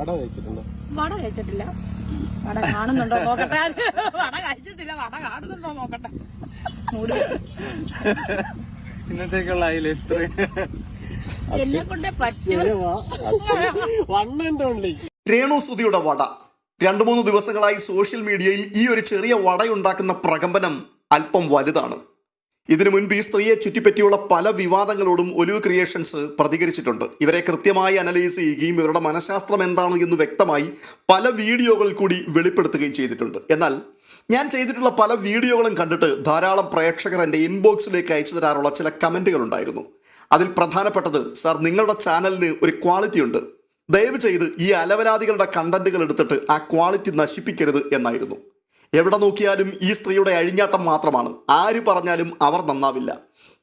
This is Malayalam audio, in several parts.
വട കഴിച്ചിട്ടില്ല. വട കാണുന്നുണ്ടോ നോക്കട്ടെ. വട കഴിച്ചിട്ടില്ല, വട കാണുന്നുണ്ടോ നോക്കട്ടെ. ഇന്നത്തേക്കുള്ള എന്നെ കൊണ്ടേ പറ്റും. രേണുസുതിയുടെ വട 2-3 ദിവസങ്ങളായി സോഷ്യൽ മീഡിയയിൽ ഈ ഒരു ചെറിയ വടയുണ്ടാക്കുന്ന പ്രകമ്പനം അല്പം വലുതാണ്. ഇതിനു മുൻപ് ഈ സ്ത്രീയെ ചുറ്റിപ്പറ്റിയുള്ള പല വിവാദങ്ങളോടും ഒലിവ് ക്രിയേഷൻസ് പ്രതികരിച്ചിട്ടുണ്ട്. ഇവരെ കൃത്യമായി അനലൈസ് ചെയ്യുകയും ഇവരുടെ മനഃശാസ്ത്രം എന്താണ് എന്ന് വ്യക്തമായി പല വീഡിയോകൾ കൂടി വെളിപ്പെടുത്തുകയും ചെയ്തിട്ടുണ്ട്. എന്നാൽ ഞാൻ ചെയ്തിട്ടുള്ള പല വീഡിയോകളും കണ്ടിട്ട് ധാരാളം പ്രേക്ഷകർ എൻ്റെ ഇൻബോക്സിലേക്ക് അയച്ചു തരാറുള്ള ചില കമൻറ്റുകൾ ഉണ്ടായിരുന്നു. അതിൽ പ്രധാനപ്പെട്ടത്, സാർ നിങ്ങളുടെ ചാനലിന് ഒരു ക്വാളിറ്റി ഉണ്ട്, ദയവ് ചെയ്ത് ഈ അലവലാദികളുടെ കണ്ടന്റുകൾ എടുത്തിട്ട് ആ ക്വാളിറ്റി നശിപ്പിക്കരുത് എന്നായിരുന്നു. എവിടെ നോക്കിയാലും ഈ സ്ത്രീയുടെ അഴിഞ്ഞാട്ടം മാത്രമാണ്. ആര് പറഞ്ഞാലും അവർ നന്നാവില്ല.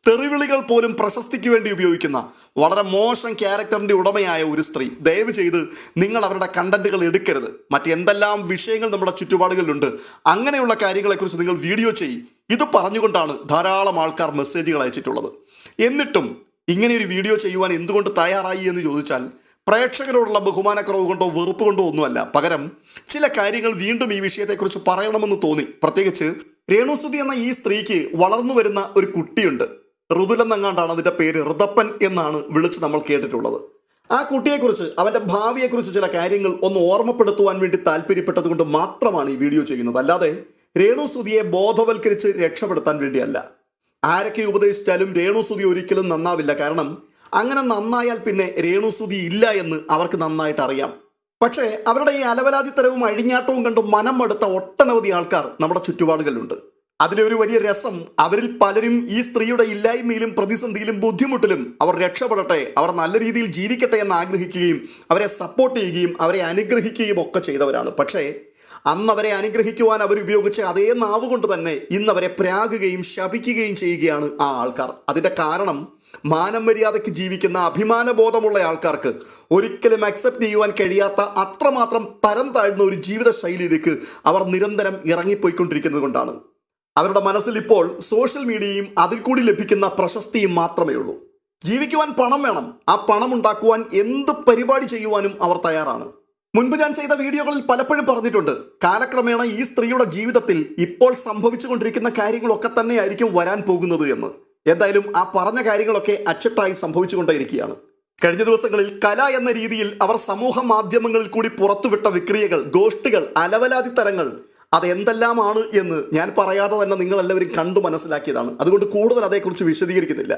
തെറിവിളികൾ പോലും പ്രശസ്തിക്ക് വേണ്ടി ഉപയോഗിക്കുന്ന വളരെ മോശം ക്യാരക്ടറിൻ്റെ ഉടമയായ ഒരു സ്ത്രീ. ദയവ് ചെയ്ത് നിങ്ങൾ അവരുടെ കണ്ടന്റുകൾ എടുക്കരുത്. മറ്റെന്തെല്ലാം വിഷയങ്ങൾ നമ്മുടെ ചുറ്റുപാടുകളിലുണ്ട്, അങ്ങനെയുള്ള കാര്യങ്ങളെക്കുറിച്ച് നിങ്ങൾ വീഡിയോ ചെയ്യും. ഇത് പറഞ്ഞുകൊണ്ടാണ് ധാരാളം ആൾക്കാർ മെസ്സേജുകൾ അയച്ചിട്ടുള്ളത്. എന്നിട്ടും ഇങ്ങനെയൊരു വീഡിയോ ചെയ്യുവാൻ എന്തുകൊണ്ട് തയ്യാറായി എന്ന് ചോദിച്ചാൽ പ്രേക്ഷകരോടുള്ള ബഹുമാനക്കുറവ് കൊണ്ടോ വെറുപ്പ് കൊണ്ടോ ഒന്നുമല്ല. പകരം ചില കാര്യങ്ങൾ വീണ്ടും ഈ വിഷയത്തെക്കുറിച്ച് പറയണമെന്ന് തോന്നി. പ്രത്യേകിച്ച് രേണുസുതി എന്ന ഈ സ്ത്രീക്ക് വളർന്നു വരുന്ന ഒരു കുട്ടിയുണ്ട്. ഋതുലെന്നെങ്ങാണ്ടാണ് അതിൻ്റെ പേര്. ഋതപ്പൻ എന്നാണ് വിളിച്ച് നമ്മൾ കേട്ടിട്ടുള്ളത്. ആ കുട്ടിയെക്കുറിച്ച്, അവൻ്റെ ഭാവിയെക്കുറിച്ച് ചില കാര്യങ്ങൾ ഒന്ന് ഓർമ്മപ്പെടുത്തുവാൻ വേണ്ടി താല്പര്യപ്പെട്ടത് കൊണ്ട് മാത്രമാണ് ഈ വീഡിയോ ചെയ്യുന്നത്. അല്ലാതെ രേണുസുതിയെ ബോധവൽക്കരിച്ച് രക്ഷപ്പെടുത്താൻ വേണ്ടിയല്ല. ആരൊക്കെ ഉപദേശിച്ചാലും രേണുസുതി ഒരിക്കലും നന്നാവില്ല. കാരണം അങ്ങനെ നന്നായാൽ പിന്നെ രേണുസുതി ഇല്ല എന്ന് അവർക്ക് നന്നായിട്ട് അറിയാം. പക്ഷേ അവരുടെ ഈ അലവലാതിത്തരവും അഴിഞ്ഞാട്ടവും കണ്ട് മനം മടുത്ത ഒട്ടനവധി ആൾക്കാർ നമ്മുടെ ചുറ്റുപാടുകളിലുണ്ട്. അതിലെ ഒരു വലിയ രസം, അവരിൽ പലരും ഈ സ്ത്രീയുടെ ഇല്ലായ്മയിലും പ്രതിസന്ധിയിലും ബുദ്ധിമുട്ടിലും അവർ രക്ഷപ്പെടട്ടെ, അവർ നല്ല രീതിയിൽ ജീവിക്കട്ടെ എന്ന് ആഗ്രഹിക്കുകയും അവരെ സപ്പോർട്ട് ചെയ്യുകയും അവരെ അനുഗ്രഹിക്കുകയും ഒക്കെ ചെയ്തവരാണ്. പക്ഷേ അന്ന് അവരെ അനുഗ്രഹിക്കുവാൻ അവരുപയോഗിച്ച അതേ നാവ് കൊണ്ട് തന്നെ ഇന്ന് അവരെ പ്രാകുകയും ശപിക്കുകയും ചെയ്യുകയാണ് ആ ആൾക്കാർ. അതിൻ്റെ കാരണം, മാനം മര്യാദയ്ക്ക് ജീവിക്കുന്ന അഭിമാനബോധമുള്ള ആൾക്കാർക്ക് ഒരിക്കലും അക്സെപ്റ്റ് ചെയ്യുവാൻ കഴിയാത്ത അത്രമാത്രം തരം താഴ്ന്ന ഒരു ജീവിത ശൈലിയിലേക്ക് അവർ നിരന്തരം ഇറങ്ങിപ്പോയിക്കൊണ്ടിരിക്കുന്നത് കൊണ്ടാണ്. അവരുടെ മനസ്സിൽ ഇപ്പോൾ സോഷ്യൽ മീഡിയയും അതിൽ കൂടി ലഭിക്കുന്ന പ്രശസ്തിയും മാത്രമേ ഉള്ളൂ. ജീവിക്കുവാൻ പണം വേണം. ആ പണം ഉണ്ടാക്കുവാൻ എന്ത് പരിപാടി ചെയ്യുവാനും അവർ തയ്യാറാണ്. മുൻപ് ഞാൻ ചെയ്ത വീഡിയോകളിൽ പലപ്പോഴും പറഞ്ഞിട്ടുണ്ട്, കാലക്രമേണ ഈ സ്ത്രീയുടെ ജീവിതത്തിൽ ഇപ്പോൾ സംഭവിച്ചുകൊണ്ടിരിക്കുന്ന കാര്യങ്ങളൊക്കെ തന്നെയായിരിക്കും വരാൻ പോകുന്നത് എന്ന്. എന്തായാലും ആ പറഞ്ഞ കാര്യങ്ങളൊക്കെ അച്ചട്ടായി സംഭവിച്ചുകൊണ്ടേയിരിക്കുകയാണ്. കഴിഞ്ഞ ദിവസങ്ങളിൽ കല എന്ന രീതിയിൽ അവർ സമൂഹ മാധ്യമങ്ങളിൽ കൂടി പുറത്തുവിട്ട വിക്രിയകൾ, ഗോഷ്ടികൾ, അലവലാതിത്തരങ്ങൾ അതെന്തെല്ലാമാണ് എന്ന് ഞാൻ പറയാതെ തന്നെ നിങ്ങളെല്ലാവരും കണ്ടു മനസ്സിലാക്കിയതാണ്. അതുകൊണ്ട് കൂടുതൽ അതേക്കുറിച്ച് വിശദീകരിക്കുന്നില്ല.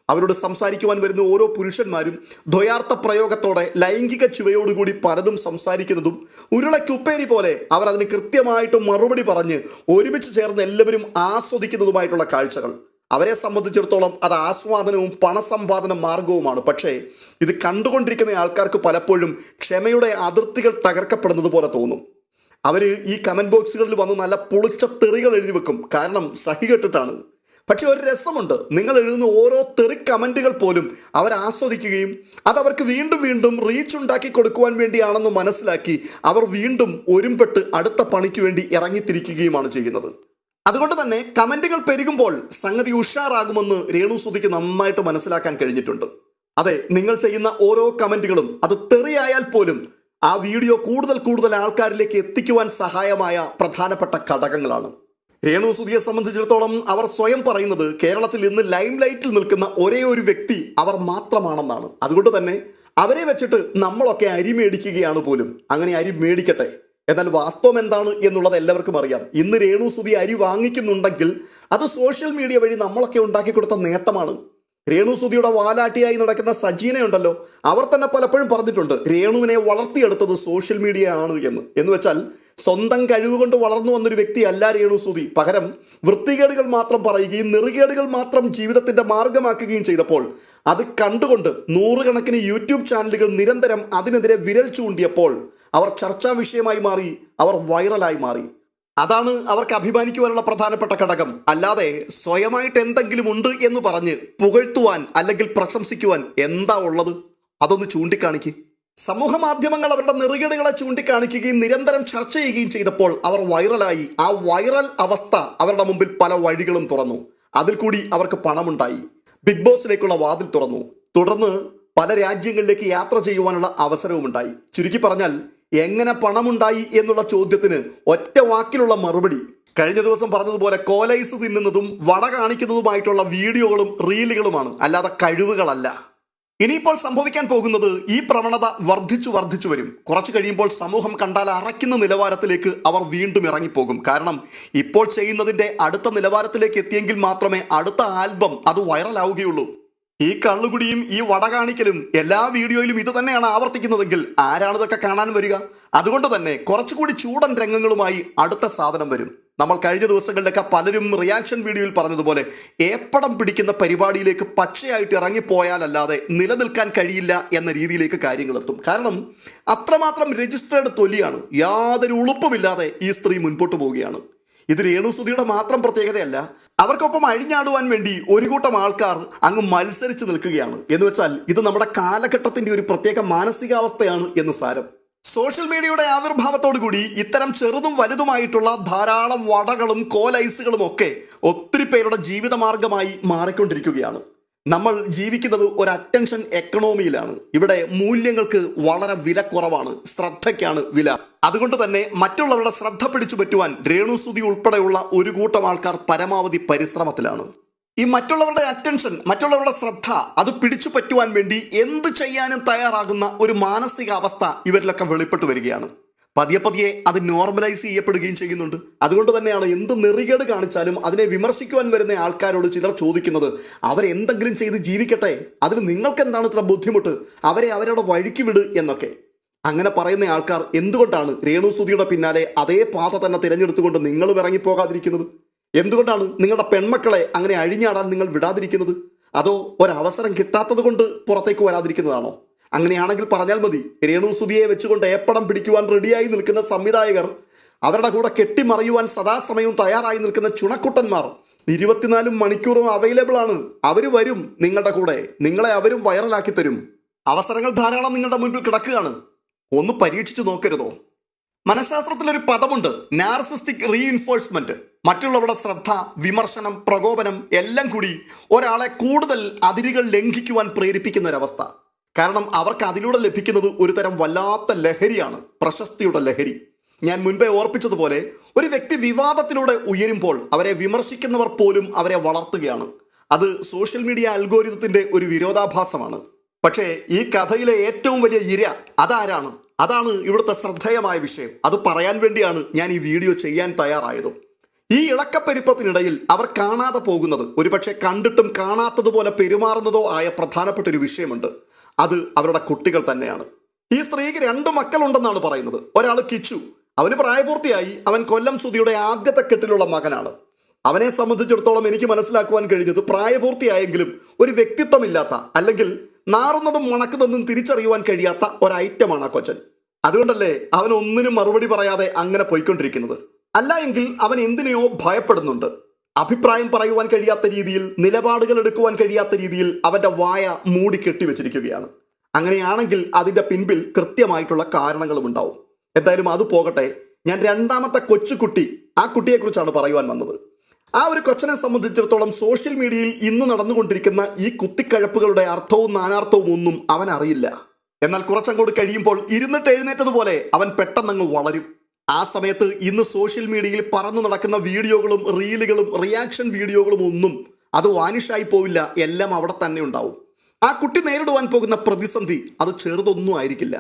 അവരോട് സംസാരിക്കുവാൻ വരുന്ന ഓരോ പുരുഷന്മാരും ദ്വയാർത്ഥ പ്രയോഗത്തോടെ ലൈംഗിക ചുവയോടുകൂടി പലതും സംസാരിക്കുന്നതും ഉരുളക്കുപ്പേരി പോലെ അവർ അതിന് കൃത്യമായിട്ട് മറുപടി പറഞ്ഞ് ഒരുമിച്ച് ചേർന്ന് എല്ലാവരും ആസ്വദിക്കുന്നതുമായിട്ടുള്ള കാഴ്ചകൾ. അവരെ സംബന്ധിച്ചിടത്തോളം അത് ആസ്വാദനവും പണസമ്പാദന മാർഗവുമാണ്. പക്ഷേ ഇത് കണ്ടുകൊണ്ടിരിക്കുന്ന ആൾക്കാർക്ക് പലപ്പോഴും ക്ഷമയുടെ അതിർത്തികൾ തകർക്കപ്പെടുന്നത് പോലെ തോന്നും. അവർ ഈ കമൻറ്റ് ബോക്സുകളിൽ വന്ന് നല്ല പൊളിച്ച തെറികൾ എഴുതി വെക്കും. കാരണം സഹി കെട്ടിട്ടാണ്. പക്ഷെ ഒരു രസമുണ്ട്, നിങ്ങൾ എഴുതുന്ന ഓരോ തെറി കമൻറ്റുകൾ പോലും അവർ ആസ്വദിക്കുകയും അതവർക്ക് വീണ്ടും വീണ്ടും റീച്ച് ഉണ്ടാക്കി കൊടുക്കുവാൻ വേണ്ടിയാണെന്ന് മനസ്സിലാക്കി അവർ വീണ്ടും ഒരുമ്പെട്ട് അടുത്ത പണിക്ക് വേണ്ടി ഇറങ്ങിത്തിരിക്കുകയുമാണ് ചെയ്യുന്നത്. അതുകൊണ്ട് തന്നെ കമൻറ്റുകൾ പെരുകുമ്പോൾ സംഗതി ഉഷാറാകുമെന്ന് രേണുസുതിക്ക് നന്നായിട്ട് മനസ്സിലാക്കാൻ കഴിഞ്ഞിട്ടുണ്ട്. അതെ, നിങ്ങൾ ചെയ്യുന്ന ഓരോ കമൻറ്റുകളും അത് തെറിയായാൽ പോലും ആ വീഡിയോ കൂടുതൽ ആൾക്കാരിലേക്ക് എത്തിക്കുവാൻ സഹായമായ പ്രധാനപ്പെട്ട ഘടകങ്ങളാണ്. രേണുസുതിയെ സംബന്ധിച്ചിടത്തോളം അവർ സ്വയം പറയുന്നത് കേരളത്തിൽ ഇന്ന് ലൈം ലൈറ്റിൽ നിൽക്കുന്ന ഒരേ ഒരു വ്യക്തി അവർ മാത്രമാണെന്നാണ്. അതുകൊണ്ട് തന്നെ അവരെ വെച്ചിട്ട് നമ്മളൊക്കെ അരി മേടിക്കുകയാണ് പോലും. അങ്ങനെ അരി മേടിക്കട്ടെ. എന്നാൽ വാസ്തവം എന്താണ് എന്നുള്ളത് എല്ലാവർക്കും അറിയാം. ഇന്ന് രേണുസുതി അരി വാങ്ങിക്കുന്നുണ്ടെങ്കിൽ അത് സോഷ്യൽ മീഡിയ വഴി നമ്മളൊക്കെ ഉണ്ടാക്കി കൊടുത്ത നേട്ടമാണ്. രേണുസുതിയുടെ വാലാട്ടിയായി നടക്കുന്ന സജീനയുണ്ടല്ലോ, അവർ തന്നെ പലപ്പോഴും പറഞ്ഞിട്ടുണ്ട് രേണുവിനെ വളർത്തിയെടുത്തത് സോഷ്യൽ മീഡിയ ആണ് എന്ന് വെച്ചാൽ സ്വന്തം കഴിവുകൊണ്ട് വളർന്നു വന്നൊരു വ്യക്തിയല്ല രേണുസുതി. പകരം വൃത്തികേടുകൾ മാത്രം പറയുകയും നെറുകേടുകൾ മാത്രം ജീവിതത്തിന്റെ മാർഗമാക്കുകയും ചെയ്തപ്പോൾ അത് കണ്ടുകൊണ്ട് നൂറുകണക്കിന് യൂട്യൂബ് ചാനലുകൾ നിരന്തരം അതിനെതിരെ വിരൽ ചൂണ്ടിയപ്പോൾ അവർ ചർച്ചാ വിഷയമായി മാറി, അവർ വൈറലായി മാറി. അതാണ് അവർക്ക് അഭിമാനിക്കുവാനുള്ള പ്രധാനപ്പെട്ട ഘടകം. അല്ലാതെ സ്വയമായിട്ട് എന്തെങ്കിലും ഉണ്ട് എന്ന് പറഞ്ഞ് പുകഴ്ത്തുവാൻ അല്ലെങ്കിൽ പ്രശംസിക്കുവാൻ എന്താ ഉള്ളത്? അതൊന്ന് ചൂണ്ടിക്കാണിക്ക്. സമൂഹ മാധ്യമങ്ങൾ അവരുടെ നെറുകേടുകളെ ചൂണ്ടിക്കാണിക്കുകയും നിരന്തരം ചർച്ച ചെയ്യുകയും ചെയ്തപ്പോൾ അവർ വൈറലായി. ആ വൈറൽ അവസ്ഥ അവരുടെ മുമ്പിൽ പല വഴികളും തുറന്നു. അതിൽ കൂടി അവർക്ക് പണമുണ്ടായി. ബിഗ് ബോസിലേക്കുള്ള വാതിൽ തുറന്നു. തുടർന്ന് പല രാജ്യങ്ങളിലേക്ക് യാത്ര ചെയ്യുവാനുള്ള അവസരവുമുണ്ടായി. ചുരുക്കി പറഞ്ഞാൽ എങ്ങനെ പണമുണ്ടായി എന്നുള്ള ചോദ്യത്തിന് ഒറ്റ വാക്കിലുള്ള മറുപടി കഴിഞ്ഞ ദിവസം പറഞ്ഞതുപോലെ കോലൈസ് തിന്നുന്നതും വട കാണിക്കുന്നതുമായിട്ടുള്ള വീഡിയോകളും റീലുകളുമാണ്, അല്ലാതെ കഴിവുകളല്ല. ഇനിയിപ്പോൾ സംഭവിക്കാൻ പോകുന്നത് ഈ പ്രവണത വർദ്ധിച്ചു വരും. കുറച്ചു കഴിയുമ്പോൾ സമൂഹം കണ്ടാൽ അറയ്ക്കുന്ന നിലവാരത്തിലേക്ക് അവർ വീണ്ടും ഇറങ്ങിപ്പോകും. കാരണം ഇപ്പോൾ ചെയ്യുന്നതിൻ്റെ അടുത്ത നിലവാരത്തിലേക്ക് എത്തിയെങ്കിൽ മാത്രമേ അടുത്ത ആൽബം അത് വൈറലാവുകയുള്ളൂ. ഈ കള്ളുകുടിയും ഈ വട കാണിക്കലും എല്ലാ വീഡിയോയിലും ഇത് തന്നെയാണ് ആവർത്തിക്കുന്നതെങ്കിൽ ആരാണിതൊക്കെ കാണാൻ വരിക? അതുകൊണ്ട് തന്നെ കുറച്ചുകൂടി ചൂടൻ രംഗങ്ങളുമായി അടുത്ത സാധനം വരും. നമ്മൾ കഴിഞ്ഞ ദിവസങ്ങളിലൊക്കെ പലരും റിയാക്ഷൻ വീഡിയോയിൽ പറഞ്ഞതുപോലെ ഏപ്പടം പിടിക്കുന്ന പരിപാടിയിലേക്ക് പച്ചയായിട്ട് ഇറങ്ങിപ്പോയാലല്ലാതെ നിലനിൽക്കാൻ കഴിയില്ല എന്ന രീതിയിലേക്ക് കാര്യങ്ങളെത്തും. കാരണം അത്രമാത്രം രജിസ്റ്റേർഡ് തൊലിയാണ്. യാതൊരു ഉളുപ്പുമില്ലാതെ ഈ സ്ത്രീ മുൻപോട്ട് പോവുകയാണ്. ഇത് രേണുസുധിയുടെ മാത്രം പ്രത്യേകതയല്ല. അവർക്കൊപ്പം അഴിഞ്ഞാടുവാൻ വേണ്ടി ഒരു കൂട്ടം ആൾക്കാർ അങ്ങ് മത്സരിച്ച് നിൽക്കുകയാണ്. എന്ന് വെച്ചാൽ ഇത് നമ്മുടെ കാലഘട്ടത്തിന്റെ ഒരു പ്രത്യേക മാനസികാവസ്ഥയാണ് എന്ന് സാരം. സോഷ്യൽ മീഡിയയുടെ ആവിർഭാവത്തോടു കൂടി ഇത്തരം ചെറുതും വലുതുമായിട്ടുള്ള ധാരാളം വടകളും കോലൈസുകളും ഒക്കെ ഒത്തിരി പേരുടെ ജീവിതമാർഗമായി മാറിക്കൊണ്ടിരിക്കുകയാണ്. നമ്മൾ ജീവിക്കുന്നത് ഒരു അറ്റൻഷൻ എക്കണോമിയിലാണ്. ഇവിടെ മൂല്യങ്ങൾക്ക് വളരെ വില കുറവാണ്, ശ്രദ്ധയ്ക്കാണ് വില. അതുകൊണ്ട് തന്നെ മറ്റുള്ളവരുടെ ശ്രദ്ധ പിടിച്ചു പറ്റുവാൻ രേണുസുധി ഉൾപ്പെടെയുള്ള ഒരു കൂട്ടം ആൾക്കാർ പരമാവധി പരിശ്രമത്തിലാണ്. ഈ മറ്റുള്ളവരുടെ അറ്റൻഷൻ, മറ്റുള്ളവരുടെ ശ്രദ്ധ അത് പിടിച്ചു പറ്റുവാൻ വേണ്ടി എന്ത് ചെയ്യാനും തയ്യാറാകുന്ന ഒരു മാനസികാവസ്ഥ ഇവരിലൊക്കെ വെളിപ്പെട്ടു വരികയാണ്. പതിയെ അത് നോർമലൈസ് ചെയ്യപ്പെടുകയും ചെയ്യുന്നുണ്ട്. അതുകൊണ്ട് തന്നെയാണ് എന്ത് നെറികേട് കാണിച്ചാലും അതിനെ വിമർശിക്കുവാൻ വരുന്ന ആൾക്കാരോട് ചിലർ ചോദിക്കുന്നത്, അവരെന്തെങ്കിലും ചെയ്ത് ജീവിക്കട്ടെ, അതിന് നിങ്ങൾക്ക് എന്താണ് ഇത്ര ബുദ്ധിമുട്ട്, അവരെ അവരുടെ വഴിക്ക് വിട് എന്നൊക്കെ. അങ്ങനെ പറയുന്ന ആൾക്കാർ എന്തുകൊണ്ടാണ് രേണുസുധിയുടെ പിന്നാലെ അതേ പാത തന്നെ തിരഞ്ഞെടുത്തുകൊണ്ട് നിങ്ങളും ഇറങ്ങിപ്പോകാതിരിക്കുന്നത്? എന്തുകൊണ്ടാണ് നിങ്ങളുടെ പെൺമക്കളെ അങ്ങനെ അഴിഞ്ഞാടാൻ നിങ്ങൾ വിടാതിരിക്കുന്നത്? അതോ ഒരവസരം കിട്ടാത്തത് കൊണ്ട് പുറത്തേക്ക് വരാതിരിക്കുന്നതാണോ? അങ്ങനെയാണെങ്കിൽ പറഞ്ഞാൽ മതി. രേണുസുധിയെ വെച്ചുകൊണ്ട് ഏപ്പടം പിടിക്കുവാൻ റെഡിയായി നിൽക്കുന്ന സംവിധായകർ, അവരുടെ കൂടെ കെട്ടിമറിയുവാൻ സദാസമയവും തയ്യാറായി നിൽക്കുന്ന ചുണക്കുട്ടന്മാർ 24 മണിക്കൂറും അവൈലബിൾ ആണ്. അവർ വരും നിങ്ങളുടെ കൂടെ, നിങ്ങളെ അവരും വൈറലാക്കി തരും. അവസരങ്ങൾ ധാരാളം നിങ്ങളുടെ മുൻപിൽ കിടക്കുകയാണ്. ഒന്ന് പരീക്ഷിച്ചു നോക്കരുതോ? മനഃശാസ്ത്രത്തിലൊരു പദമുണ്ട്, നാർസിസ്റ്റിക് റീഇൻഫോഴ്സ്മെന്റ്. മറ്റുള്ളവരുടെ ശ്രദ്ധ, വിമർശനം, പ്രകോപനം എല്ലാം കൂടി ഒരാളെ കൂടുതൽ അതിരുകൾ ലംഘിക്കുവാൻ പ്രേരിപ്പിക്കുന്ന ഒരവസ്ഥ. കാരണം അവർക്ക് അതിലൂടെ ലഭിക്കുന്നത് ഒരു തരം വല്ലാത്ത ലഹരിയാണ്, പ്രശസ്തിയുടെ ലഹരി. ഞാൻ മുൻപേ ഓർപ്പിച്ചതുപോലെ ഒരു വ്യക്തി വിവാദത്തിലൂടെ ഉയരുമ്പോൾ അവരെ വിമർശിക്കുന്നവർ പോലും അവരെ വളർത്തുകയാണ്. അത് സോഷ്യൽ മീഡിയ അൽഗോരിതത്തിന്റെ ഒരു വിരോധാഭാസമാണ്. പക്ഷേ ഈ കഥയിലെ ഏറ്റവും വലിയ ഇര അതാരാണ്? അതാണ് ഇവിടുത്തെ ശ്രദ്ധേയമായ വിഷയം. അത് പറയാൻ വേണ്ടിയാണ് ഞാൻ ഈ വീഡിയോ ചെയ്യാൻ തയ്യാറായതും. ഈ ഇളക്കപ്പെരുപ്പത്തിനിടയിൽ അവർ കാണാതെ പോകുന്നത്, ഒരുപക്ഷെ കണ്ടിട്ടും കാണാത്തതുപോലെ പെരുമാറുന്നതോ ആയ പ്രധാനപ്പെട്ട ഒരു വിഷയമുണ്ട്. അത് അവരുടെ കുട്ടികൾ തന്നെയാണ്. ഈ സ്ത്രീക്ക് 2 മക്കളുണ്ടെന്നാണ് പറയുന്നത്. ഒരാൾ കിച്ചു, അവന് പ്രായപൂർത്തിയായി. അവൻ കൊല്ലം സുധിയുടെ ആദ്യത്തെ കെട്ടിലുള്ള മകനാണ്. അവനെ സംബന്ധിച്ചിടത്തോളം എനിക്ക് മനസ്സിലാക്കുവാൻ കഴിഞ്ഞത് പ്രായപൂർത്തിയായെങ്കിലും ഒരു വ്യക്തിത്വമില്ലാത്ത, അല്ലെങ്കിൽ നാറുന്നതും മണക്കുന്നതും തിരിച്ചറിയുവാൻ കഴിയാത്ത ഒരൈറ്റമാണ് ആ കൊച്ചൻ. അതുകൊണ്ടല്ലേ അവൻ ഒന്നിനും മറുപടി പറയാതെ അങ്ങനെ പോയിക്കൊണ്ടിരിക്കുന്നത്. അല്ല എങ്കിൽ അവൻ എന്തിനെയോ ഭയപ്പെടുന്നുണ്ട്. അഭിപ്രായം പറയുവാൻ കഴിയാത്ത രീതിയിൽ, നിലപാടുകൾ എടുക്കുവാൻ കഴിയാത്ത രീതിയിൽ അവൻ്റെ വായ മൂടി കെട്ടിവെച്ചിരിക്കുകയാണ്. അങ്ങനെയാണെങ്കിൽ അതിൻ്റെ പിൻപിൽ കൃത്യമായിട്ടുള്ള കാരണങ്ങളും ഉണ്ടാവും. എന്തായാലും അത് പോകട്ടെ. ഞാൻ രണ്ടാമത്തെ കൊച്ചുകുട്ടി, ആ കുട്ടിയെക്കുറിച്ചാണ് പറയുവാൻ വന്നത്. ആ ഒരു കൊച്ചനെ സംബന്ധിച്ചിടത്തോളം സോഷ്യൽ മീഡിയയിൽ ഇന്ന് നടന്നുകൊണ്ടിരിക്കുന്ന ഈ കുത്തിക്കഴപ്പുകളുടെ അർത്ഥവും നാനാർത്ഥവും ഒന്നും അവൻ അറിയില്ല. എന്നാൽ കുറച്ചങ്ങോട്ട് കഴിയുമ്പോൾ ഇരുന്നിട്ട് എഴുന്നേറ്റതുപോലെ അവൻ പെട്ടെന്നങ്ങ് വളരും. ആ സമയത്ത് ഇന്ന് സോഷ്യൽ മീഡിയയിൽ പറന്നു നടക്കുന്ന വീഡിയോകളും റീലുകളും റിയാക്ഷൻ വീഡിയോകളും ഒന്നും അത് വാനിഷായി പോവില്ല. എല്ലാം അവിടെ തന്നെ ഉണ്ടാവും. ആ കുട്ടി നേരിടുവാൻ പോകുന്ന പ്രതിസന്ധി അത് ചെറുതൊന്നും ആയിരിക്കില്ല.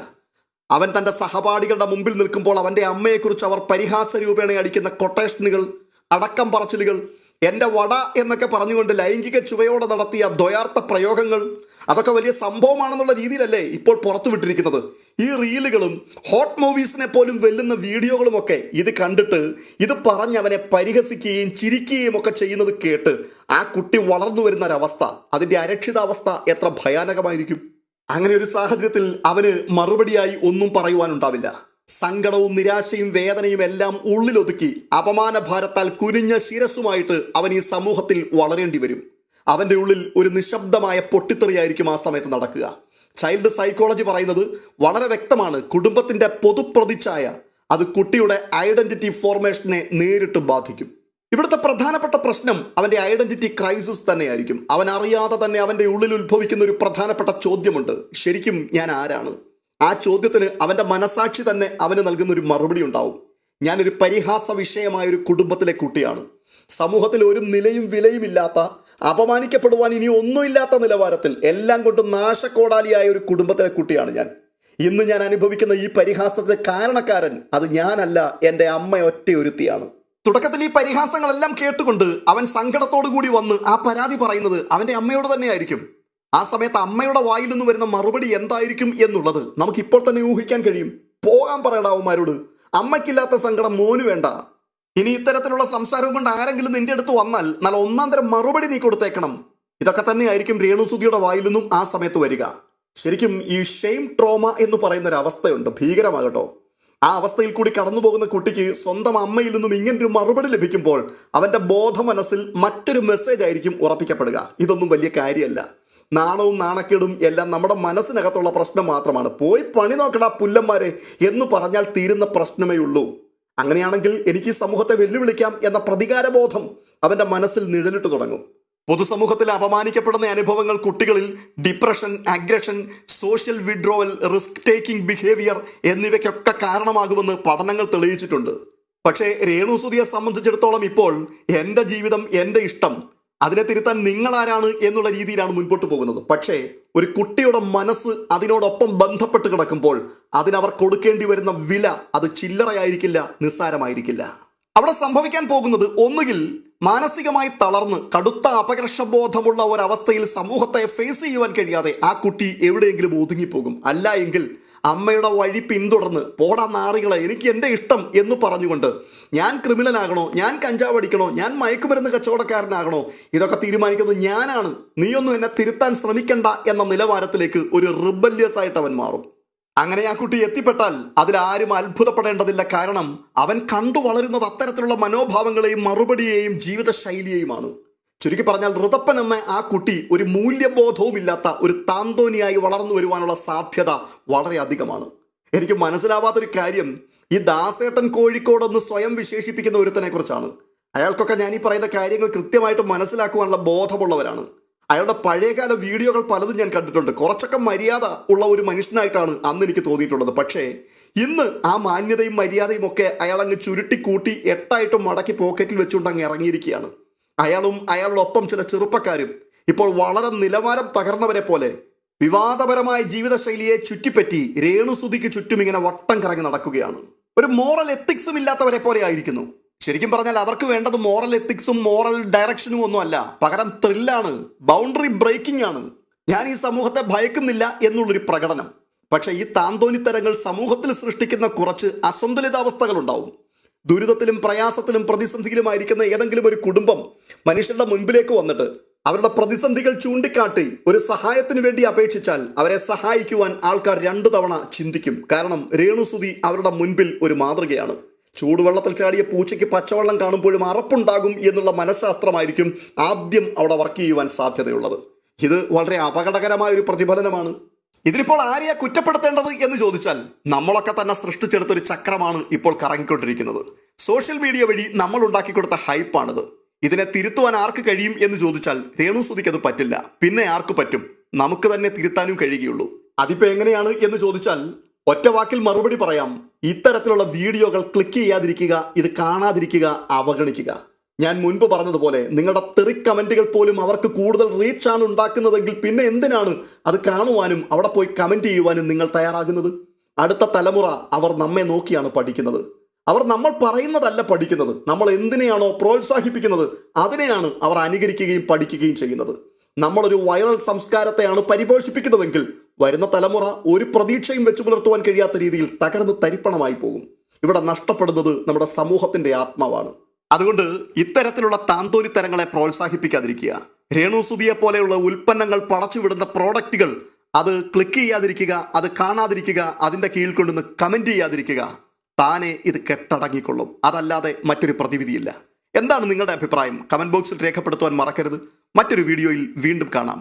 അവൻ തൻ്റെ സഹപാഠികളുടെ മുമ്പിൽ നിൽക്കുമ്പോൾ അവൻ്റെ അമ്മയെക്കുറിച്ച് അവർ പരിഹാസ രൂപേണ അടിക്കുന്ന കൊട്ടേഷനുകൾ, അടക്കം പറച്ചിലുകൾ, എൻ്റെ വട എന്നൊക്കെ പറഞ്ഞുകൊണ്ട് ലൈംഗിക ചുവയോടെ നടത്തിയ ദ്വയാർത്ഥ പ്രയോഗങ്ങൾ, അതൊക്കെ വലിയ സംഭവമാണെന്നുള്ള രീതിയിലല്ലേ ഇപ്പോൾ പുറത്തു വിട്ടിരിക്കുന്നത്. ഈ റീലുകളും ഹോട്ട് മൂവീസിനെ പോലും വെല്ലുന്ന വീഡിയോകളുമൊക്കെ ഇത് കണ്ടിട്ട് ഇത് പറഞ്ഞവനെ പരിഹസിക്കുകയും ചിരിക്കുകയും ഒക്കെ ചെയ്യുന്നത് കേട്ട് ആ കുട്ടി വളർന്നു വരുന്ന ഒരവസ്ഥ, അതിൻ്റെ അരക്ഷിതാവസ്ഥ എത്ര ഭയാനകമായിരിക്കും. അങ്ങനെ ഒരു സാഹചര്യത്തിൽ അവന് മറുപടിയായി ഒന്നും പറയുവാനുണ്ടാവില്ല. സങ്കടവും നിരാശയും വേദനയും എല്ലാം ഉള്ളിലൊതുക്കി അപമാന ഭാരത്താൽ കുനിഞ്ഞ ശിരസ്സുമായിട്ട് അവൻ ഈ സമൂഹത്തിൽ വളരേണ്ടി വരും. അവൻ്റെ ഉള്ളിൽ ഒരു നിശബ്ദമായ പൊട്ടിത്തെറിയായിരിക്കും ആ സമയത്ത് നടക്കുക. ചൈൽഡ് സൈക്കോളജി പറയുന്നത് വളരെ വ്യക്തമാണ്. കുടുംബത്തിൻ്റെ പൊതുപ്രതിച്ഛായ അത് കുട്ടിയുടെ ഐഡന്റിറ്റി ഫോർമേഷനെ നേരിട്ട് ബാധിക്കും. ഇവിടുത്തെ പ്രധാനപ്പെട്ട പ്രശ്നം അവന്റെ ഐഡന്റിറ്റി ക്രൈസിസ് തന്നെയായിരിക്കും. അവൻ അറിയാതെ തന്നെ അവന്റെ ഉള്ളിൽ ഉത്ഭവിക്കുന്ന ഒരു പ്രധാനപ്പെട്ട ചോദ്യമുണ്ട്. ശരിക്കും ഞാൻ ആരാണ്? ആ ചോദ്യത്തിന് അവന്റെ മനസാക്ഷി തന്നെ അവന് നൽകുന്ന ഒരു മറുപടി ഉണ്ടാവും. ഞാനൊരു പരിഹാസ വിഷയമായ ഒരു കുടുംബത്തിലെ കുട്ടിയാണ്. സമൂഹത്തിൽ ഒരു നിലയും വിലയുമില്ലാത്ത, അപമാനിക്കപ്പെടുവാൻ ഇനി ഒന്നുമില്ലാത്ത നിലവാരത്തിൽ എല്ലാം കൊണ്ടും നാശക്കോടാലിയായ ഒരു കുടുംബത്തിലെ കുട്ടിയാണ് ഞാൻ. ഇന്ന് ഞാൻ അനുഭവിക്കുന്ന ഈ പരിഹാസത്തിന് കാരണക്കാരൻ അത് ഞാനല്ല, എൻ്റെ അമ്മ ഒറ്റയൊരുത്തിയാണ്. തുടക്കത്തിൽ ഈ പരിഹാസങ്ങളെല്ലാം കേട്ടുകൊണ്ട് അവൻ സങ്കടത്തോടു കൂടി വന്ന് ആ പരാതി പറയുന്നത് അവൻ്റെ അമ്മയോട് തന്നെയായിരിക്കും. ആ സമയത്ത് അമ്മയുടെ വായിൽ നിന്ന് വരുന്ന മറുപടി എന്തായിരിക്കും എന്നുള്ളത് നമുക്കിപ്പോൾ തന്നെ ഊഹിക്കാൻ കഴിയും. പോകാൻ പറയടാ അവന്മാരോട്, അമ്മയ്ക്കില്ലാത്ത സങ്കടം മോന് വേണ്ട. ഇനി ഇത്തരത്തിലുള്ള സംസാരവും കൊണ്ട് ആരെങ്കിലും നിന്റെ അടുത്ത് വന്നാൽ നല്ല ഒന്നാം തരം മറുപടി നീ കൊടുത്തേക്കണം. ഇതൊക്കെ തന്നെയായിരിക്കും രേണുസുതിയുടെ വായിൽ നിന്നും ആ സമയത്ത് വരിക. ശരിക്കും ഈ ഷെയിം ട്രോമ എന്ന് പറയുന്ന ഒരു അവസ്ഥയുണ്ട്, ഭീകരമാകട്ടോ. ആ അവസ്ഥയിൽ കൂടി കടന്നു പോകുന്ന കുട്ടിക്ക് സ്വന്തം അമ്മയിൽ നിന്നും ഇങ്ങനൊരു മറുപടി ലഭിക്കുമ്പോൾ അവൻ്റെ ബോധമനസ്സിൽ മറ്റൊരു മെസ്സേജ് ആയിരിക്കും ഉറപ്പിക്കപ്പെടുക. ഇതൊന്നും വലിയ കാര്യമല്ല, നാണവും നാണക്കേടും എല്ലാം നമ്മുടെ മനസ്സിനകത്തുള്ള പ്രശ്നം മാത്രമാണ്. പോയി പണി നോക്കടാ പുല്ലന്മാരെ എന്ന് പറഞ്ഞാൽ തീരുന്ന പ്രശ്നമേ ഉള്ളൂ. അങ്ങനെയാണെങ്കിൽ എനിക്ക് സമൂഹത്തെ വെല്ലുവിളിക്കാം എന്ന പ്രതികാരബോധം അവൻ്റെ മനസ്സിൽ നിഴലിട്ട് തുടങ്ങും. പൊതുസമൂഹത്തിൽ അപമാനിക്കപ്പെടുന്ന അനുഭവങ്ങൾ കുട്ടികളിൽ depression, aggression, social withdrawal, risk taking behaviour എന്നിവയ്ക്കൊക്കെ കാരണമാകുമെന്ന് പഠനങ്ങൾ തെളിയിച്ചിട്ടുണ്ട്. പക്ഷേ രേണുസുതിയെ സംബന്ധിച്ചിടത്തോളം ഇപ്പോൾ എൻ്റെ ജീവിതം, എൻ്റെ ഇഷ്ടം, അതിനെ തിരുത്താൻ നിങ്ങളാരാണ് എന്നുള്ള രീതിയിലാണ് മുൻപോട്ട് പോകുന്നത്. പക്ഷേ ഒരു കുട്ടിയുടെ മനസ്സ് അതിനോടൊപ്പം ബന്ധപ്പെട്ട് കിടക്കുമ്പോൾ അതിനവർ കൊടുക്കേണ്ടി വരുന്ന വില അത് ചില്ലറയായിരിക്കില്ല, നിസ്സാരമായിരിക്കില്ല. അവിടെ സംഭവിക്കാൻ പോകുന്നത് ഒന്നുകിൽ മാനസികമായി തളർന്ന് കടുത്ത അപകർഷബോധമുള്ള ഒരവസ്ഥയിൽ സമൂഹത്തെ ഫേസ് ചെയ്യുവാൻ കഴിയാതെ ആ കുട്ടി എവിടെയെങ്കിലും ഒതുങ്ങിപ്പോകും. അല്ല എങ്കിൽ അമ്മയുടെ വഴി പിന്തുടർന്ന് പോടാ നാറികളെ, എനിക്ക് എൻ്റെ ഇഷ്ടം എന്ന് പറഞ്ഞുകൊണ്ട് ഞാൻ ക്രിമിനലാകണോ, ഞാൻ കഞ്ചാവ് അടിക്കണോ, ഞാൻ മയക്കുമരുന്ന് കച്ചവടക്കാരനാകണോ, ഇതൊക്കെ തീരുമാനിക്കുന്നത് ഞാനാണ്, നീയൊന്നും എന്നെ തിരുത്താൻ ശ്രമിക്കണ്ട എന്ന നിലവാരത്തിലേക്ക് ഒരു റിബല്യസ് ആയിട്ട് അവൻ മാറും. അങ്ങനെ ആ കുട്ടി എത്തിപ്പെട്ടാൽ അതിലാരും അത്ഭുതപ്പെടേണ്ടതില്ല. കാരണം അവൻ കണ്ടു വളരുന്നത് അത്തരത്തിലുള്ള മനോഭാവങ്ങളെയും മറുപടിയെയും ജീവിതശൈലിയെയുമാണ്. ചുരുക്കി പറഞ്ഞാൽ ഋതപ്പൻ എന്ന ആ കുട്ടി ഒരു മൂല്യബോധവുമില്ലാത്ത ഒരു താന്തോനിയായി വളർന്നു വരുവാനുള്ള സാധ്യത വളരെ അധികമാണ്. എനിക്ക് മനസ്സിലാവാത്തൊരു കാര്യം, ഈ ദാസേട്ടൻ കോഴിക്കോടെന്ന് സ്വയം വിശേഷിപ്പിക്കുന്ന ഒരുത്തനെ കുറിച്ചാണ്. അയാൾക്കൊക്കെ ഞാൻ ഈ പറയുന്ന കാര്യങ്ങൾ കൃത്യമായിട്ട് മനസ്സിലാക്കുവാനുള്ള ബോധമുള്ളവരാണ്. അയാളുടെ പഴയകാല വീഡിയോകൾ പലതും ഞാൻ കണ്ടിട്ടുണ്ട്. കുറച്ചൊക്കെ മര്യാദ ഉള്ള ഒരു മനുഷ്യനായിട്ടാണ് അന്ന് എനിക്ക് തോന്നിയിട്ടുള്ളത്. പക്ഷേ ഇന്ന് ആ മാന്യതയും മര്യാദയും ഒക്കെ അയാൾ അങ്ങ് ചുരുട്ടിക്കൂട്ടി 8 മടക്കി പോക്കറ്റിൽ വെച്ചുകൊണ്ട് അങ്ങ് ഇറങ്ങിയിരിക്കുകയാണ്. അയാളും അയാളോടൊപ്പം ചില ചെറുപ്പക്കാരും ഇപ്പോൾ വളരെ നിലവാരം തകർന്നവരെ പോലെ വിവാദപരമായ ജീവിതശൈലിയെ ചുറ്റിപ്പറ്റി രേണുസുതിക്ക് ചുറ്റും ഇങ്ങനെ വട്ടം കറങ്ങി നടക്കുകയാണ്. ഒരു മോറൽ എത്തിക്സും ഇല്ലാത്തവരെ പോലെ ആയിരിക്കുന്നു. ശരിക്കും പറഞ്ഞാൽ അവർക്ക് വേണ്ടത് മോറൽ എത്തിക്സും മോറൽ ഡയറക്ഷനും ഒന്നും അല്ല, പകരം ത്രില്ലാണ്, ബൗണ്ടറി ബ്രേക്കിംഗ് ആണ്. ഞാൻ ഈ സമൂഹത്തെ ഭയക്കുന്നില്ല എന്നുള്ളൊരു പ്രകടനം. പക്ഷേ ഈ താന്തോന്നിത്തരങ്ങൾ സമൂഹത്തിൽ സൃഷ്ടിക്കുന്ന കുറച്ച് അസന്തുലിതാവസ്ഥകളുണ്ടാവും. ദുരിതത്തിലും പ്രയാസത്തിലും പ്രതിസന്ധിയിലുമായിരിക്കുന്ന ഏതെങ്കിലും ഒരു കുടുംബം മനുഷ്യരുടെ മുൻപിലേക്ക് വന്നിട്ട് അവരുടെ പ്രതിസന്ധികൾ ചൂണ്ടിക്കാട്ടി ഒരു സഹായത്തിന് വേണ്ടി അപേക്ഷിച്ചാൽ അവരെ സഹായിക്കുവാൻ ആൾക്കാർ 2 തവണ ചിന്തിക്കും. കാരണം രേണുസുതി അവരുടെ മുൻപിൽ ഒരു മാതൃകയാണ്. ചൂടുവെള്ളത്തിൽ ചാടിയ പൂച്ചയ്ക്ക് പച്ചവെള്ളം കാണുമ്പോഴും അറപ്പുണ്ടാകും എന്നുള്ള മനഃശാസ്ത്രമായിരിക്കും ആദ്യം അവിടെ വർക്ക് ചെയ്യുവാൻ സാധ്യതയുള്ളത്. ഇത് വളരെ അപകടകരമായ ഒരു പ്രതിഫലനമാണ്. ഇതിനിപ്പോൾ ആരെയാ കുറ്റപ്പെടുത്തേണ്ടത് എന്ന് ചോദിച്ചാൽ നമ്മളൊക്കെ തന്നെ സൃഷ്ടിച്ചെടുത്തൊരു ചക്രമാണ് ഇപ്പോൾ കറങ്ങിക്കൊണ്ടിരിക്കുന്നത്. സോഷ്യൽ മീഡിയ വഴി നമ്മൾ ഉണ്ടാക്കി കൊടുത്ത ഹൈപ്പാണിത്. ഇതിനെ തിരുത്തുവാൻ ആർക്ക് കഴിയും എന്ന് ചോദിച്ചാൽ രേണുസുതിക്ക് അത് പറ്റില്ല. പിന്നെ ആർക്ക് പറ്റും? നമുക്ക് തന്നെ തിരുത്താനും കഴിയുകയുള്ളൂ. അതിപ്പോൾ എങ്ങനെയാണ് എന്ന് ചോദിച്ചാൽ ഒറ്റ വാക്കിൽ മറുപടി പറയാം. ഇത്തരത്തിലുള്ള വീഡിയോകൾ ക്ലിക്ക് ചെയ്യാതിരിക്കുക, ഇത് കാണാതിരിക്കുക, അവഗണിക്കുക. ഞാൻ മുൻപ് പറഞ്ഞതുപോലെ നിങ്ങളുടെ തെറി കമൻറ്റുകൾ പോലും അവർക്ക് കൂടുതൽ റീച്ചാണ് ഉണ്ടാക്കുന്നതെങ്കിൽ പിന്നെ എന്തിനാണ് അത് കാണുവാനും അവിടെ പോയി കമൻറ്റ് ചെയ്യുവാനും നിങ്ങൾ തയ്യാറാകുന്നത്? അടുത്ത തലമുറ അവർ നമ്മെ നോക്കിയാണ് പഠിക്കുന്നത്. അവർ നമ്മൾ പറയുന്നതല്ല പഠിക്കുന്നത്. നമ്മൾ എന്തിനെയാണോ പ്രോത്സാഹിപ്പിക്കുന്നത് അതിനെയാണ് അവർ അനുകരിക്കുകയും പഠിക്കുകയും ചെയ്യുന്നത്. നമ്മളൊരു വൈറൽ സംസ്കാരത്തെയാണ് പരിപോഷിപ്പിക്കുന്നതെങ്കിൽ വരുന്ന തലമുറ ഒരു പ്രതീക്ഷയും വെച്ചു പുലർത്തുവാൻ കഴിയാത്ത രീതിയിൽ തകർന്ന് തരിപ്പണമായി പോകും. ഇവിടെ നഷ്ടപ്പെടുന്നത് നമ്മുടെ സമൂഹത്തിന്റെ ആത്മാവാണ്. അതുകൊണ്ട് ഇത്തരത്തിലുള്ള താന്തോന്നിത്തരങ്ങളെ പ്രോത്സാഹിപ്പിക്കാതിരിക്കുക. രേണുസുതിയെ പോലെയുള്ള ഉൽപ്പന്നങ്ങൾ പടച്ചുവിടുന്ന പ്രോഡക്റ്റുകൾ അത് ക്ലിക്ക് ചെയ്യാതിരിക്കുക, അത് കാണാതിരിക്കുക, അതിൻ്റെ കീഴിൽ കൊണ്ടുവന്ന് കമൻറ്റ് ചെയ്യാതിരിക്കുക. താനെ ഇത് കെട്ടടങ്ങിക്കൊള്ളും. അതല്ലാതെ മറ്റൊരു പ്രതിവിധിയില്ല. എന്താണ് നിങ്ങളുടെ അഭിപ്രായം? കമൻറ്റ് ബോക്സിൽ രേഖപ്പെടുത്തുവാൻ മറക്കരുത്. മറ്റൊരു വീഡിയോയിൽ വീണ്ടും കാണാം.